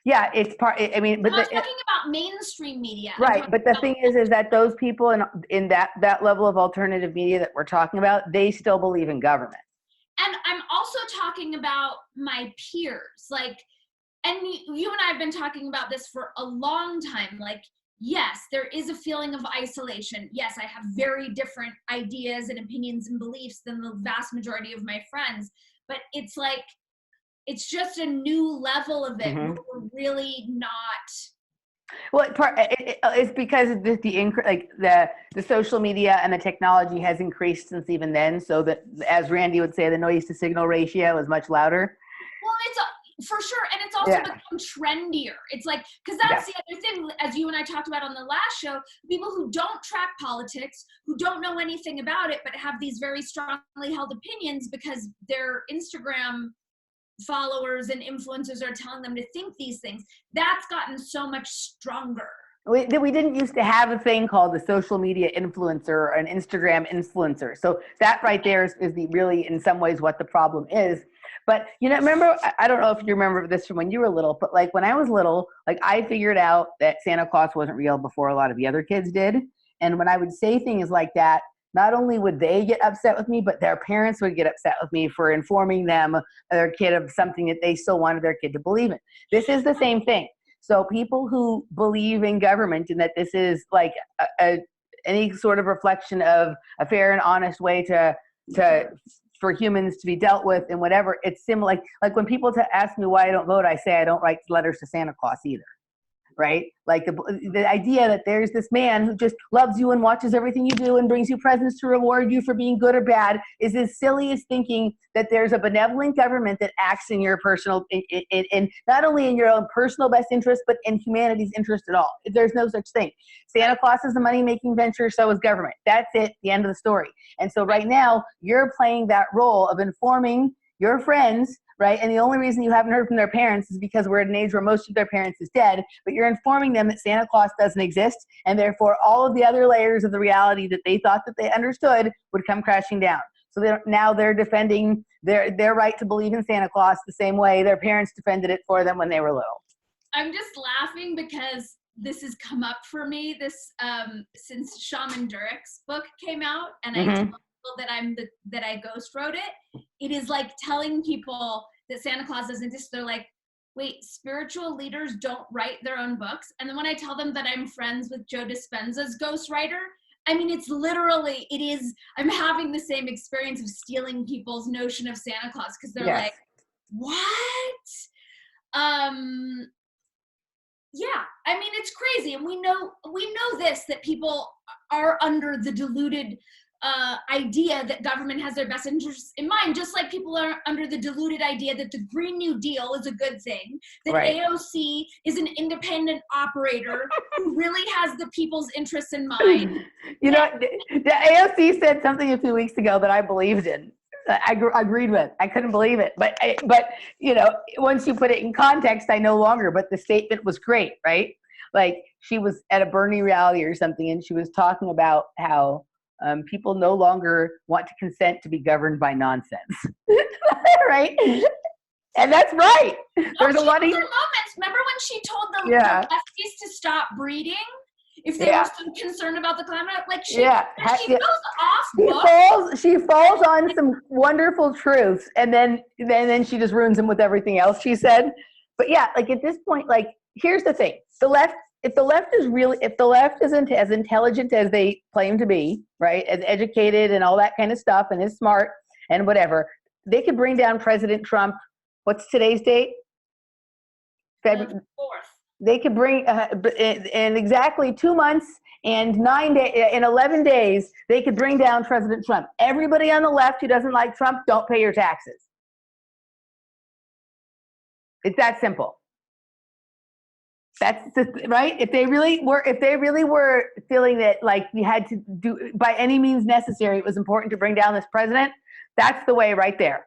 Yeah, it's part. I mean, but I'm not talking about mainstream media. Right, but the thing is that those people in that level of alternative media that we're talking about, they still believe in government. And I'm also talking about my peers, like, and you and I have been talking about this for a long time. Like, yes, there is a feeling of isolation. Yes, I have very different ideas and opinions and beliefs than the vast majority of my friends. But it's like, it's just a new level of it. Mm-hmm. Where we're really not. Well, it's because the social media and the technology has increased since even then. So that, as Randy would say, the noise to signal ratio is much louder. Well, it's for sure. And it's also become trendier. It's like, because that's the other thing, as you and I talked about on the last show, people who don't track politics, who don't know anything about it, but have these very strongly held opinions because their Instagram followers and influencers are telling them to think these things. That's gotten so much stronger. We didn't used to have a thing called the social media influencer or an Instagram influencer. So that right there is really, in some ways, what the problem is. But, you know, remember, I don't know if you remember this from when you were little, but like when I was little, like I figured out that Santa Claus wasn't real before a lot of the other kids did. And when I would say things like that, not only would they get upset with me, but their parents would get upset with me for informing them, their kid, of something that they still wanted their kid to believe in. This is the same thing. So people who believe in government and that this is like any sort of reflection of a fair and honest way for humans to be dealt with and whatever, it's similar. Like when people ask me why I don't vote, I say I don't write letters to Santa Claus either. Right? Like the idea that there's this man who just loves you and watches everything you do and brings you presents to reward you for being good or bad is as silly as thinking that there's a benevolent government that acts in your personal, in not only in your own personal best interest, but in humanity's interest at all. There's no such thing. Santa Claus is a money-making venture, so is government. That's it, the end of the story. And so right now, you're playing that role of informing your friends, right? And the only reason you haven't heard from their parents is because we're at an age where most of their parents is dead, but you're informing them that Santa Claus doesn't exist, and therefore all of the other layers of the reality that they thought that they understood would come crashing down. So now they're defending their right to believe in Santa Claus the same way their parents defended it for them when they were little. I'm just laughing because this has come up for me since Shaman Durek's book came out, and I tell people that I ghost wrote it. It is like telling people that Santa Claus doesn't exist. They're like, wait, spiritual leaders don't write their own books? And then when I tell them that I'm friends with Joe Dispenza's ghostwriter, I mean, it's literally, I'm having the same experience of stealing people's notion of Santa Claus, because they're like, what? Yeah, I mean, it's crazy. And we know this, that people are under the deluded idea that government has their best interests in mind, just like people are under the deluded idea that the Green New Deal is a good thing, that AOC is an independent operator who really has the people's interests in mind. You know, the AOC said something a few weeks ago that I believed in. I agreed with. I couldn't believe it. But you know, once you put it in context, I no longer, but the statement was great, right? Like, she was at a Bernie rally or something, and she was talking about how people no longer want to consent to be governed by nonsense. Right? And that's right. There's a lot of moments. Remember when she told the lefties to stop breeding if they were so concerned about the climate? Like she goes off. She falls on some wonderful truths, and then she just ruins them with everything else she said. But yeah, like at this point, like here's the thing: if the left isn't as intelligent as they claim to be, right, as educated and all that kind of stuff, and is smart and whatever, they could bring down President Trump. What's today's date? February 4th. They could bring in exactly 2 months and 11 days. They could bring down President Trump. Everybody on the left who doesn't like Trump, don't pay your taxes. It's that simple. That's right. If they really were feeling that like we had to do by any means necessary, it was important to bring down this president. That's the way right there.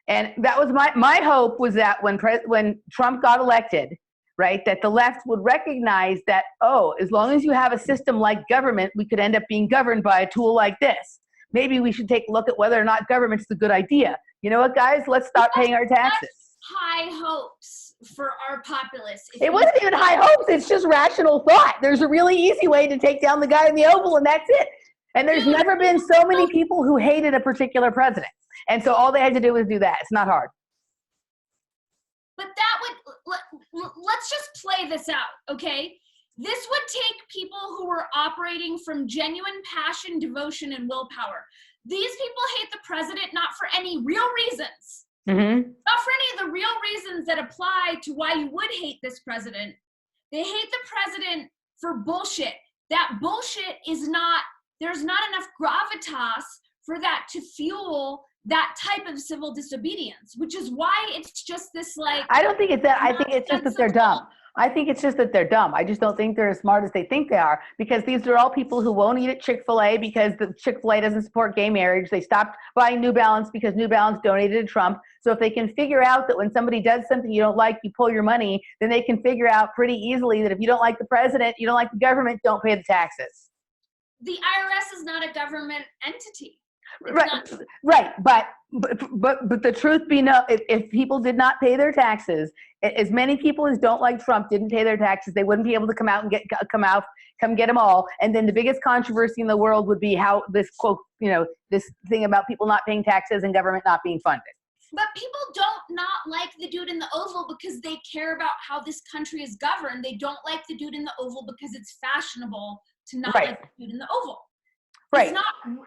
And that was my hope was that when Trump got elected, right, that the left would recognize that, oh, as long as you have a system like government, we could end up being governed by a tool like this. Maybe we should take a look at whether or not government's a good idea. You know what, guys? Let's stop paying our taxes. High hopes for our populace. It wasn't even high hopes. It's just rational thought. There's a really easy way to take down the guy in the Oval, and that's it. And there's never been so many people who hated a particular president. And so all they had to do was do that. It's not hard. But let's just play this out, okay? This would take people who were operating from genuine passion, devotion, and willpower. These people hate the president not for any real reasons. Mm-hmm. Not for any of the real reasons that apply to why you would hate this president. They hate the president for bullshit. That bullshit is not, there's not enough gravitas for that to fuel that type of civil disobedience, which is why it's just this like. I don't think it's that. I think it's just that they're dumb. I think it's just that they're dumb. I just don't think they're as smart as they think they are, because these are all people who won't eat at Chick-fil-A because the Chick-fil-A doesn't support gay marriage. They stopped buying New Balance because New Balance donated to Trump. So if they can figure out that when somebody does something you don't like, you pull your money, then they can figure out pretty easily that if you don't like the president, you don't like the government, don't pay the taxes. The IRS is not a government entity. Right. But the truth be known, if people did not pay their taxes, as many people as don't like Trump didn't pay their taxes, they wouldn't be able to come get them all. And then the biggest controversy in the world would be how this quote, this thing about people not paying taxes and government not being funded. But people don't not like the dude in the Oval because they care about how this country is governed. They don't like the dude in the Oval because it's fashionable to not like the dude in the Oval. Right.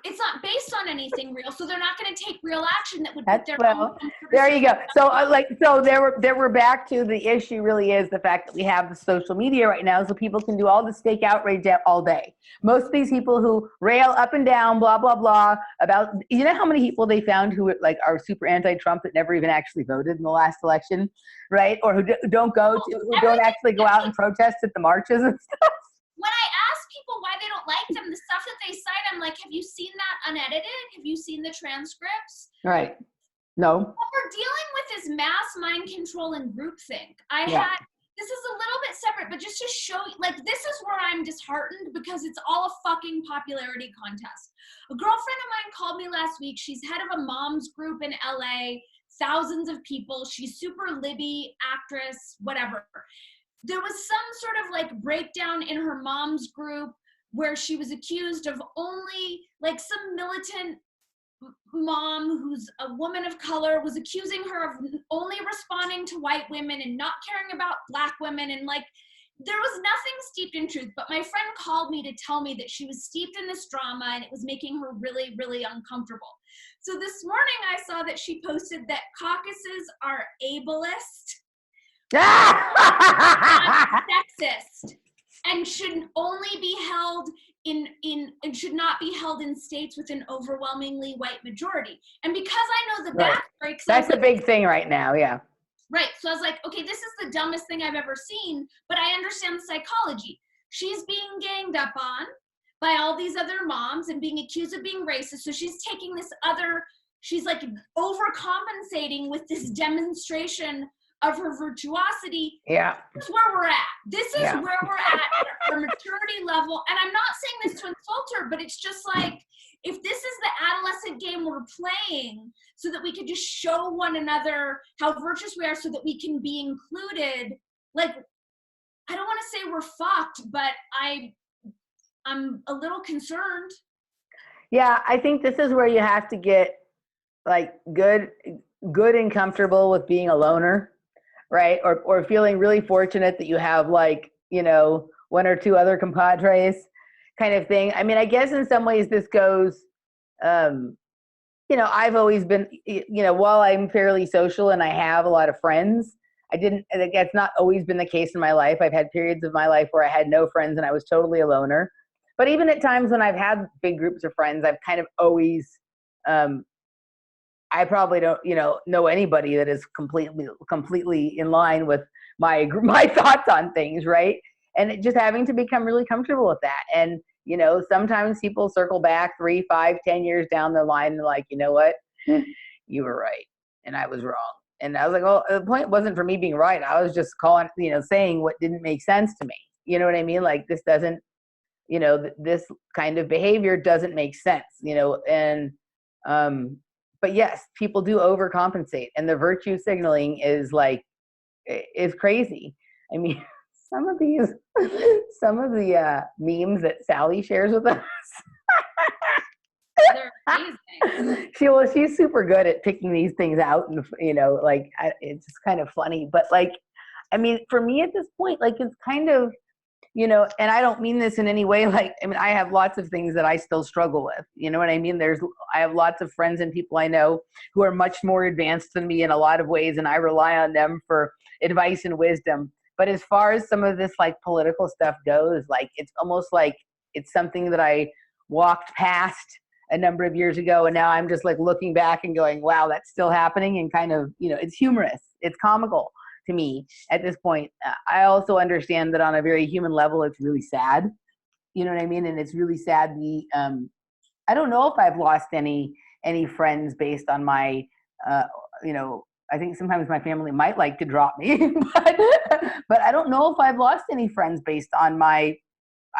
It's not based on anything real, so they're not going to take real action that would put their own. There you go. So there we're back to the issue. Really is the fact that we have the social media right now, so people can do all this fake outrage all day. Most of these people who rail up and down, blah blah blah, about, you know how many people they found who like are super anti-Trump that never even actually voted in the last election, right? Or who don't actually go out and protest at the marches and stuff. When I ask people why they don't like them, the stuff that they cite, I'm like, have you seen that unedited? Have you seen the transcripts? Right. No. What we're dealing with is mass mind control and groupthink. This is a little bit separate, but just to show you, like, this is where I'm disheartened because it's all a fucking popularity contest. A girlfriend of mine called me last week. She's head of a mom's group in LA, thousands of people. She's super Libby, actress, whatever. There was some sort of like breakdown in her mom's group where she was accused of only, like, some militant mom who's a woman of color was accusing her of only responding to white women and not caring about black women. And like, there was nothing steeped in truth, but my friend called me to tell me that she was steeped in this drama and it was making her really, really uncomfortable. So this morning I saw that she posted that caucuses are ableist, not sexist, and should only be held and should not be held in states with an overwhelmingly white majority. And because I know the backstory, that's a big thing right now, yeah. Right, so I was like, okay, this is the dumbest thing I've ever seen, but I understand the psychology. She's being ganged up on by all these other moms and being accused of being racist, so she's taking this she's like overcompensating with this demonstration of her virtuosity. Yeah. This is where we're at. This is Yeah. where we're at our maturity level. And I'm not saying this to insult her, but it's just like, if this is the adolescent game we're playing so that we could just show one another how virtuous we are so that we can be included, like, I don't want to say we're fucked, but I'm a little concerned. Yeah, I think this is where you have to get like good and comfortable with being a loner, right? Or feeling really fortunate that you have like, you know, one or two other compadres kind of thing. I mean, I guess in some ways this goes, you know, I've always been, you know, while I'm fairly social and I have a lot of friends, that's not always been the case in my life. I've had periods of my life where I had no friends and I was totally a loner. But even at times when I've had big groups of friends, I've kind of always, I probably don't, you know anybody that is completely in line with my thoughts on things, right? And just having to become really comfortable with that. And, you know, sometimes people circle back 3, 5, 10 years down the line and like, you know what, you were right and I was wrong. And I was like, well, the point wasn't for me being right. I was just calling, you know, saying what didn't make sense to me. You know what I mean? Like this doesn't, you know, this kind of behavior doesn't make sense, you know, and, but yes, people do overcompensate, and the virtue signaling is like, is crazy. I mean, some of the memes that Sally shares with us, They're amazing. She's super good at picking these things out, and you know, like it's just kind of funny. But like, I mean, for me at this point, like it's kind of, you know, and I don't mean this in any way, like, I mean, I have lots of things that I still struggle with. You know what I mean? I have lots of friends and people I know who are much more advanced than me in a lot of ways, and I rely on them for advice and wisdom. But as far as some of this like political stuff goes, like it's almost like it's something that I walked past a number of years ago, and now I'm just like looking back and going, wow, that's still happening, and kind of, you know, it's humorous, it's comical to me at this point. I also understand that on a very human level, it's really sad. You know what I mean? And it's really sad. I don't know if I've lost any friends based on my, you know, I think sometimes my family might like to drop me, but I don't know if I've lost any friends based on my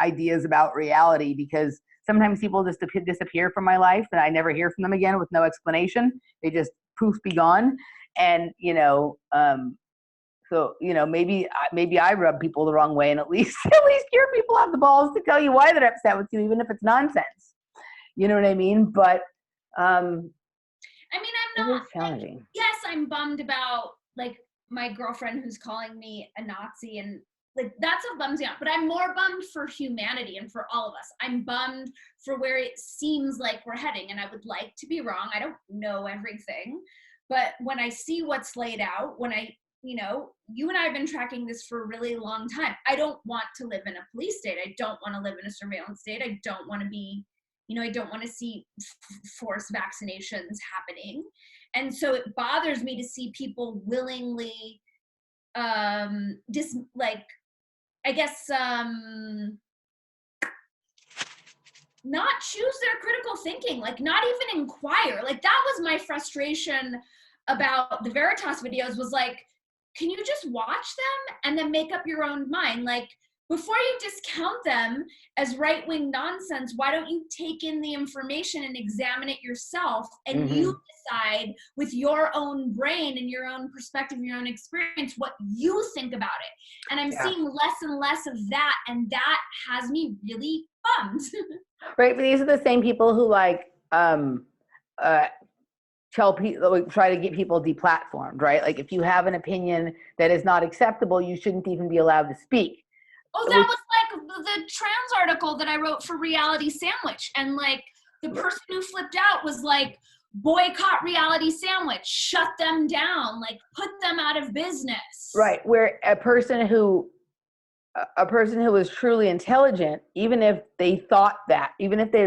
ideas about reality, because sometimes people just disappear from my life and I never hear from them again with no explanation. They just poof, be gone. And, you know, so, you know, maybe I rub people the wrong way, and at least your people have the balls to tell you why they're upset with you, even if it's nonsense. You know what I mean? But I mean, I'm not challenging. Yes, I'm bummed about like my girlfriend who's calling me a Nazi, and like that's what bums me out. But I'm more bummed for humanity and for all of us. I'm bummed for where it seems like we're heading, and I would like to be wrong. I don't know everything, but when I see what's laid out, you know, you and I have been tracking this for a really long time. I don't want to live in a police state. I don't want to live in a surveillance state. I don't want to be, you know, I don't want to see forced vaccinations happening. And so it bothers me to see people willingly, not choose their critical thinking, like not even inquire. Like that was my frustration about the Veritas videos, was like, can you just watch them and then make up your own mind? Like, before you discount them as right-wing nonsense, why don't you take in the information and examine it yourself, and you decide with your own brain and your own perspective, your own experience, what you think about it. And I'm seeing less and less of that, and that has me really bummed. Right, but these are the same people who like tell people, like, try to get people deplatformed, right? Like if you have an opinion that is not acceptable, you shouldn't even be allowed to speak. Oh, that was like the trans article that I wrote for Reality Sandwich. And like the person who flipped out was like, boycott Reality Sandwich, shut them down, like put them out of business. Right, where a person who is truly intelligent, even if they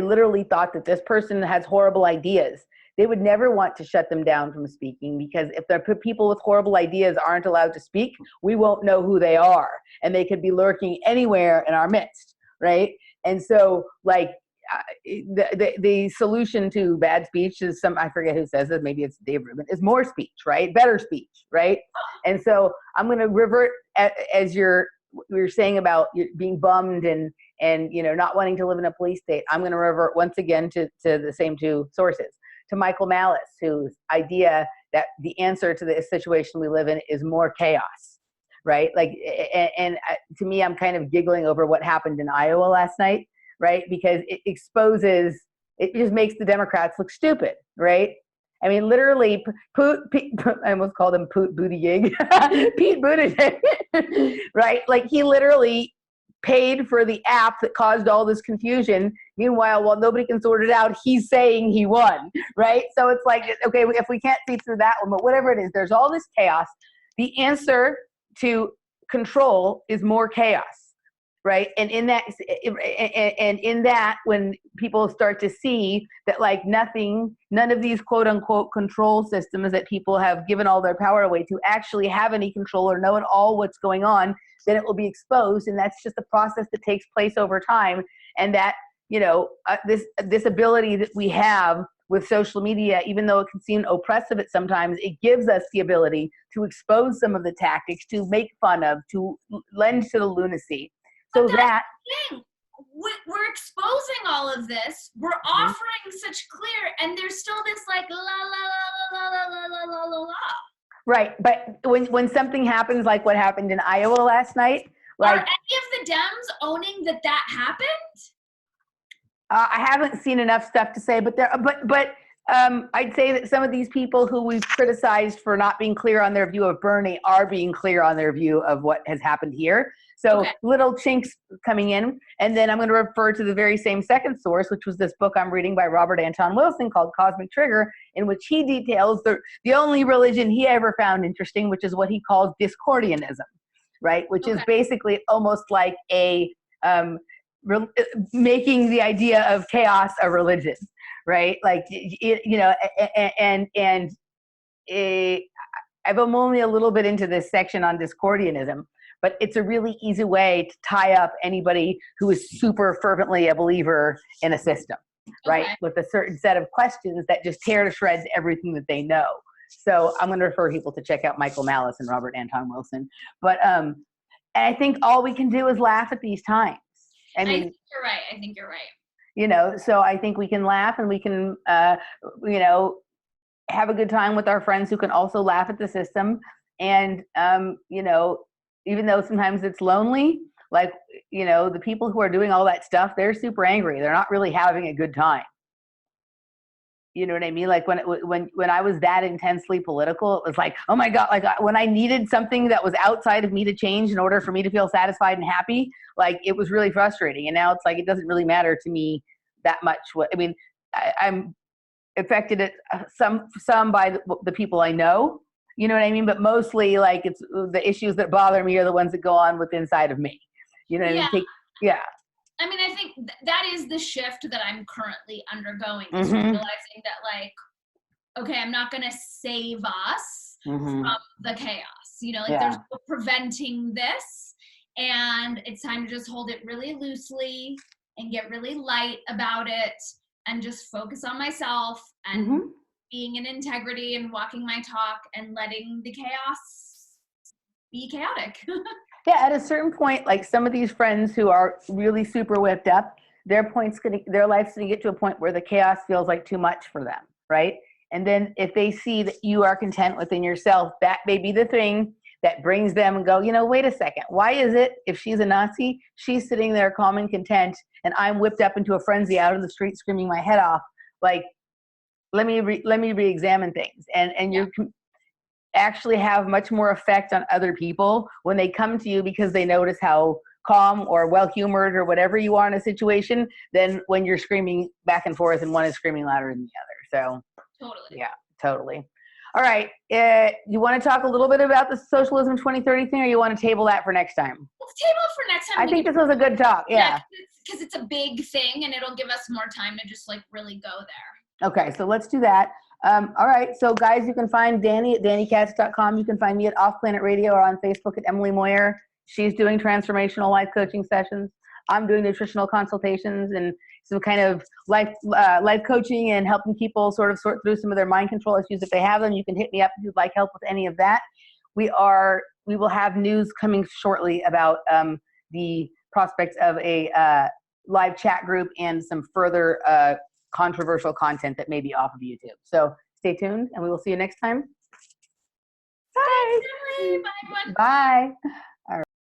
literally thought that this person has horrible ideas, they would never want to shut them down from speaking, because if the people with horrible ideas aren't allowed to speak, we won't know who they are, and they could be lurking anywhere in our midst, right? And so, like, the solution to bad speech is I forget who says it, maybe it's Dave Rubin, is more speech, right? Better speech, right? And so I'm going to revert as we were saying about being bummed and not wanting to live in a police state. I'm going to revert once again to the same two sources, to Michael Malice, whose idea that the answer to the situation we live in is more chaos, right? Like, and to me, I'm kind of giggling over what happened in Iowa last night, right? Because it just makes the Democrats look stupid, right? I mean, literally, I almost called him Poot Buttigieg, Pete Buttigieg, right? Like, he literally paid for the app that caused all this confusion. Meanwhile, while nobody can sort it out, he's saying he won, right? So it's like, okay, if we can't see through that one, but whatever it is, there's all this chaos. The answer to control is more chaos, right? And in that, when people start to see that, like, none of these quote unquote control systems that people have given all their power away to actually have any control or know at all what's going on, then it will be exposed. And that's just a process that takes place over time. And that, this ability that we have with social media, even though it can seem oppressive at sometimes, it gives us the ability to expose some of the tactics, to make fun of, to lend to the lunacy. So but that's the thing. We're exposing all of this. We're offering such clear, and there's still this like la la la la la la la la la. Right, but when something happens like what happened in Iowa last night, like, are any of the Dems owning that happened? I haven't seen enough stuff to say, but I'd say that some of these people who we've criticized for not being clear on their view of Bernie are being clear on their view of what has happened here. So little chinks coming in. And then I'm going to refer to the very same second source, which was this book I'm reading by Robert Anton Wilson called Cosmic Trigger, in which he details the only religion he ever found interesting, which is what he calls Discordianism, right? Which is basically almost like making the idea of chaos a religion, right? Like, I'm only a little bit into this section on Discordianism, but it's a really easy way to tie up anybody who is super fervently a believer in a system, right? With a certain set of questions that just tear to shreds everything that they know. So I'm going to refer people to check out Michael Malice and Robert Anton Wilson. But I think all we can do is laugh at these times. I think you're right. So I think we can laugh, and we can, have a good time with our friends who can also laugh at the system. And, even though sometimes it's lonely, like, the people who are doing all that stuff, they're super angry. They're not really having a good time. You know what I mean? Like, when I was that intensely political, it was like, oh my God, like, when I needed something that was outside of me to change in order for me to feel satisfied and happy, like, it was really frustrating. And now it's like, it doesn't really matter to me that much. I'm affected at some by the people I know, you know what I mean? But mostly, like, it's the issues that bother me are the ones that go on with inside of me. You know what I mean? I mean, I think that is the shift that I'm currently undergoing, is realizing that, like, okay, I'm not going to save us from the chaos. There's no preventing this, and it's time to just hold it really loosely and get really light about it and just focus on myself and being in integrity and walking my talk and letting the chaos be chaotic. Yeah, at a certain point, like, some of these friends who are really super whipped up, their life's going to get to a point where the chaos feels like too much for them, right? And then if they see that you are content within yourself, that may be the thing that brings them and go, wait a second, why is it if she's a Nazi, she's sitting there calm and content, and I'm whipped up into a frenzy out in the street screaming my head off? Like, let me re-examine things. And you actually have much more effect on other people when they come to you because they notice how calm or well-humored or whatever you are in a situation than when you're screaming back and forth and one is screaming louder than the other. So totally. Yeah, totally. All right. You want to talk a little bit about the Socialism 2030 thing, or you want to table that for next time? Let's table it for next time. I think this was a good talk. Yeah. Because it's a big thing, and it'll give us more time to just, like, really go there. Okay, so let's do that. All right, so guys, you can find Dani at DaniKatz.com. You can find me at Off Planet Radio or on Facebook at Emily Moyer. She's doing transformational life coaching sessions. I'm doing nutritional consultations and some kind of life coaching and helping people sort of sort through some of their mind control issues if they have them. You can hit me up if you'd like help with any of that. We will have news coming shortly about the prospects of a live chat group and some further controversial content that may be off of YouTube. So stay tuned, and we will see you next time. Bye. Thanks, Emily. Bye, everyone. Bye.